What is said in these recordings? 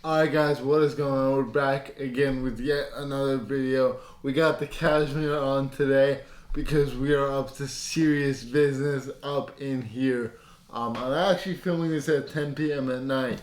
Alright guys, what is going on? We're back again with yet another video. We got the Cashmere on today because we are up to serious business up in here. I'm actually filming this at 10 p.m. at night.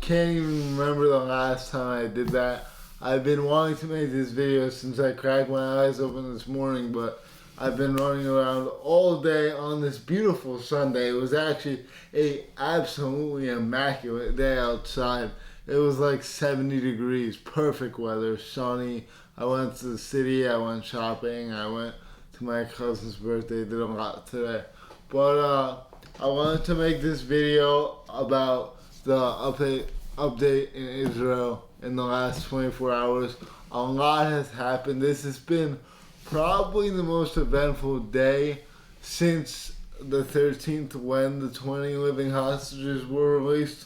Can't even remember the last time I did that. I've been wanting to make this video since I cracked my eyes open this morning, but I've been running around all day on this beautiful Sunday. It was actually a absolutely immaculate day outside. It was like 70 degrees, perfect weather, sunny. I went to the city, I went shopping, I went to my cousin's birthday, did a lot today. But I wanted to make this video about the update in Israel in the last 24 hours. A lot has happened. This has been probably the most eventful day since the 13th when the 20 living hostages were released.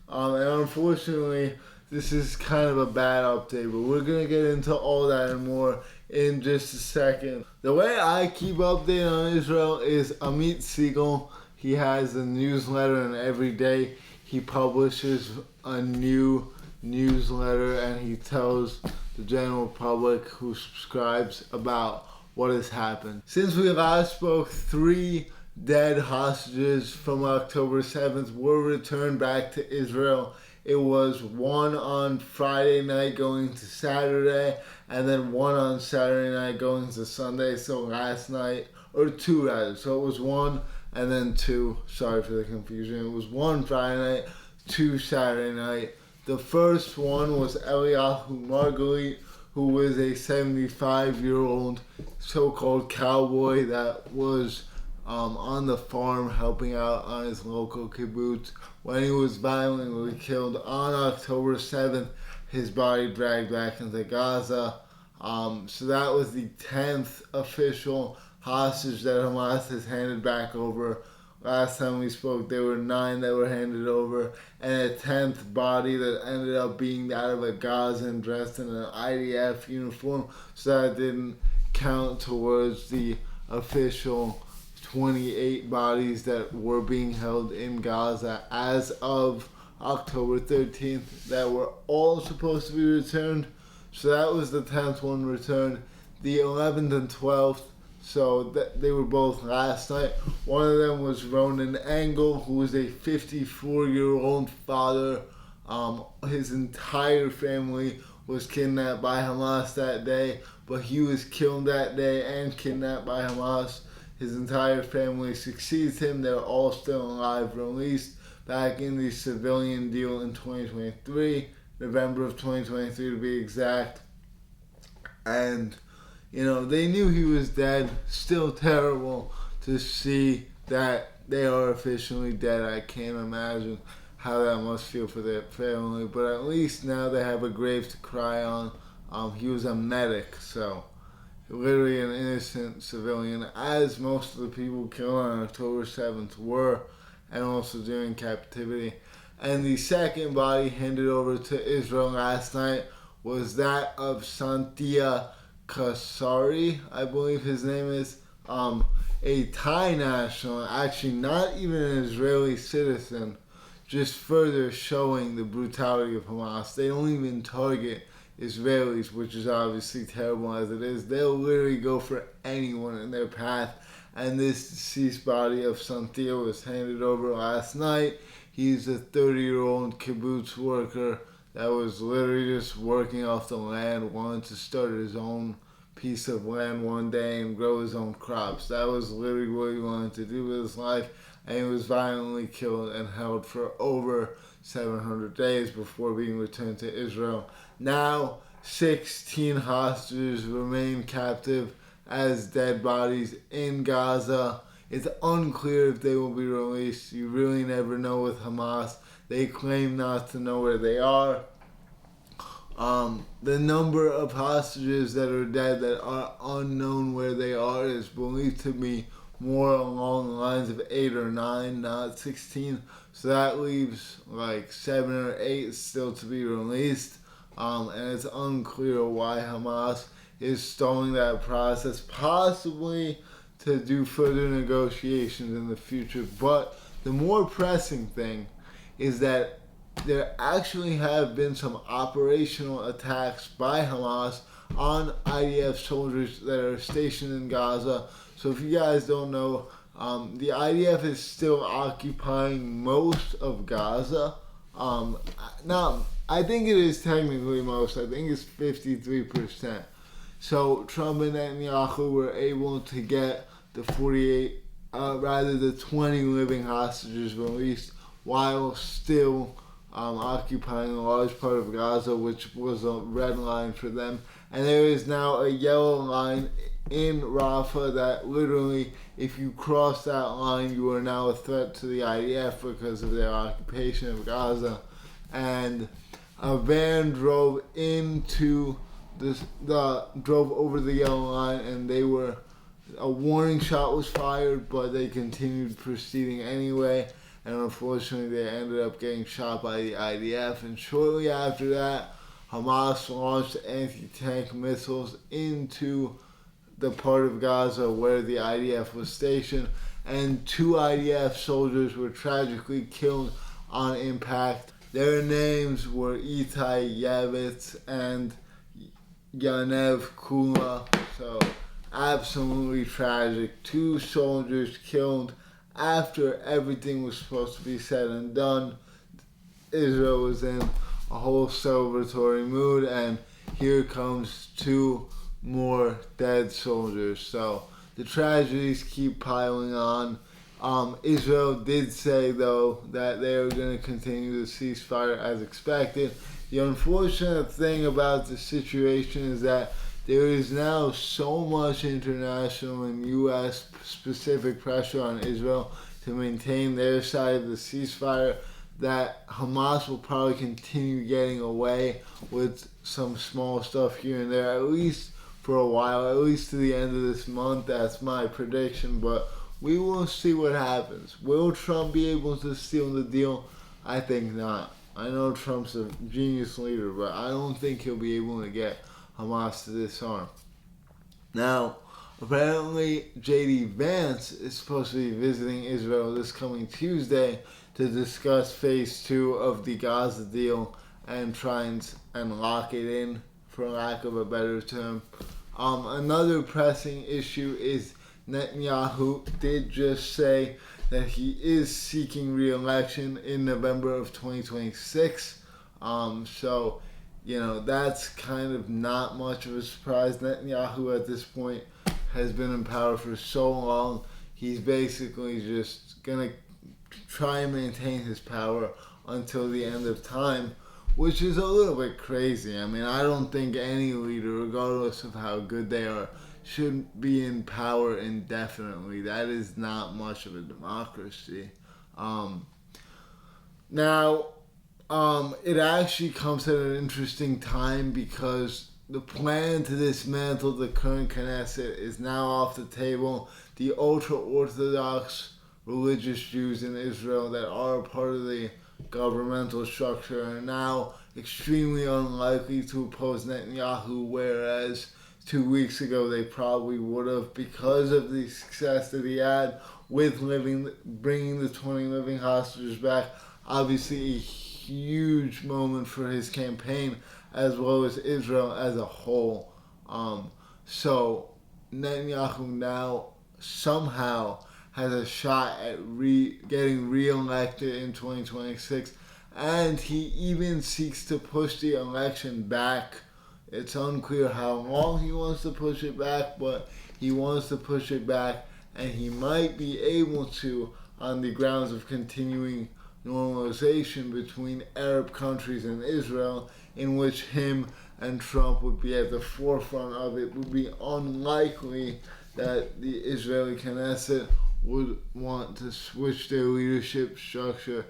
And unfortunately, this is kind of a bad update, but we're going to get into all that and more in just a second. The way I keep updated on Israel is Amit Siegel. He has a newsletter, and every day he publishes a new newsletter, and he tells the general public who subscribes about what has happened. Since we last spoke, 3 dead hostages from October 7th were returned back to Israel. It was 1 on Friday night going to Saturday, and then 1 on Saturday night going to Sunday. So last night, or 2 rather. So it was 1 and then 2. Sorry for the confusion. It was 1 Friday night, 2 Saturday night. The first one was Eliyahu Margalit, who was a 75-year-old so-called cowboy that was on the farm helping out on his local kibbutz. When he was violently killed on October 7th, his body dragged back into Gaza. So that was the 10th official hostage that Hamas has handed back over. Last time we spoke, there were 9 that were handed over, and a 10th body that ended up being out of a Gazan dressed in an IDF uniform, so that didn't count towards the official 28 bodies that were being held in Gaza as of October 13th that were all supposed to be returned. So that was the 10th one returned. The 11th and 12th, so they were both last night. One of them was Ronan Engel, who was a 54-year-old father. His entire family was kidnapped by Hamas that day, but he was killed that day and kidnapped by Hamas. His entire family succeeds him. They're all still alive, released back in the civilian deal in 2023, November of 2023 to be exact. And, you know, they knew he was dead. Still terrible to see that they are officially dead. I can't imagine how that must feel for their family. But at least now they have a grave to cry on. He was a medic, so literally an innocent civilian, as most of the people killed on October 7th were, and also during captivity. And the second body handed over to Israel last night was that of Santia Kasari, I believe his name is, a Thai national, actually not even an Israeli citizen, just further showing the brutality of Hamas. They don't even target Israelis, which is obviously terrible as it is. They'll literally go for anyone in their path. And this deceased body of Santia was handed over last night. He's a 30-year-old kibbutz worker that was literally just working off the land, wanted to start his own piece of land one day and grow his own crops. That was literally what he wanted to do with his life, and he was violently killed and held for over 700 days before being returned to Israel. Now, 16 hostages remain captive as dead bodies in Gaza. It's unclear if they will be released. You really never know with Hamas. They claim not to know where they are. The number of hostages that are dead that are unknown where they are is believed to be more along the lines of 8 or 9, not 16. So that leaves like 7 or 8 still to be released. And it's unclear why Hamas is stalling that process, possibly to do further negotiations in the future. But the more pressing thing is that there actually have been some operational attacks by Hamas on IDF soldiers that are stationed in Gaza. So if you guys don't know, the IDF is still occupying most of Gaza. Now, I think it is technically most. I think it's 53%. So Trump and Netanyahu were able to get the 20 living hostages released while still occupying a large part of Gaza, which was a red line for them. And there is now a yellow line in Rafah that literally, if you cross that line, you are now a threat to the IDF because of their occupation of Gaza. And a van drove over the yellow line, and a warning shot was fired, but they continued proceeding anyway. And unfortunately, they ended up getting shot by the IDF. And shortly after that, Hamas launched anti-tank missiles into the part of Gaza where the IDF was stationed. And 2 IDF soldiers were tragically killed on impact. Their names were Itai Yavitz and Yanev Kula. So, absolutely tragic. 2 soldiers killed after everything was supposed to be said and done. Israel was in a whole celebratory mood, and here comes 2 more dead soldiers. So the tragedies keep piling on. Israel did say, though, that they are going to continue the ceasefire as expected. The unfortunate thing about the situation is that there is now so much international and U.S. specific pressure on Israel to maintain their side of the ceasefire that Hamas will probably continue getting away with some small stuff here and there, at least for a while, at least to the end of this month. That's my prediction, but we will see what happens. Will Trump be able to seal the deal? I think not. I know Trump's a genius leader, but I don't think he'll be able to get Hamas to disarm. Now, apparently J.D. Vance is supposed to be visiting Israel this coming Tuesday to discuss phase 2 of the Gaza deal and try and lock it in, for lack of a better term. Another pressing issue is Netanyahu did just say that he is seeking re-election in November of 2026. So, that's kind of not much of a surprise. Netanyahu at this point has been in power for so long. He's basically just going to try and maintain his power until the end of time, which is a little bit crazy. I mean, I don't think any leader, regardless of how good they are, should be in power indefinitely. That is not much of a democracy. It actually comes at an interesting time because the plan to dismantle the current Knesset is now off the table. The ultra-Orthodox religious Jews in Israel that are a part of the governmental structure are now extremely unlikely to oppose Netanyahu, whereas 2 weeks ago they probably would have, because of the success that he had with bringing the 20 living hostages back. Obviously a huge moment for his campaign as well as Israel as a whole. So Netanyahu now somehow has a shot at getting re-elected in 2026, and he even seeks to push the election back. It's unclear how long he wants to push it back, but he wants to push it back, and he might be able to on the grounds of continuing normalization between Arab countries and Israel, in which him and Trump would be at the forefront of. It would be unlikely that the Israeli Knesset would want to switch their leadership structure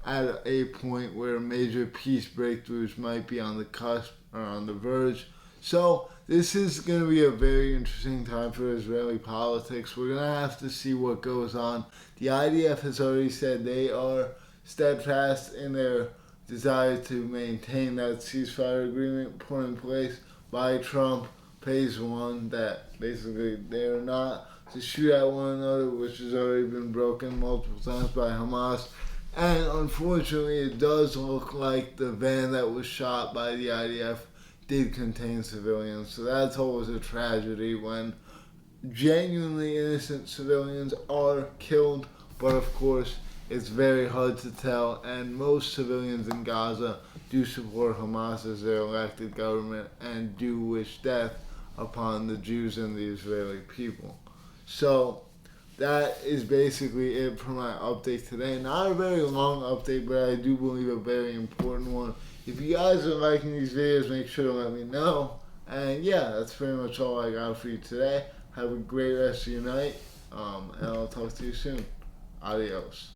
at a point where major peace breakthroughs might be on the cusp or on the verge. So this is going to be a very interesting time for Israeli politics. We're going to have to see what goes on. The IDF has already said they are steadfast in their desire to maintain that ceasefire agreement put in place by Trump, phase 1, that basically they're not to shoot at one another, which has already been broken multiple times by Hamas, And unfortunately, it does look like the van that was shot by the IDF did contain civilians. So that's always a tragedy when genuinely innocent civilians are killed. But of course, it's very hard to tell. And most civilians in Gaza do support Hamas as their elected government and do wish death upon the Jews and the Israeli people. So that is basically it for my update today. Not a very long update, but I do believe a very important one. If you guys are liking these videos, make sure to let me know. And yeah, that's pretty much all I got for you today. Have a great rest of your night, and I'll talk to you soon. Adios.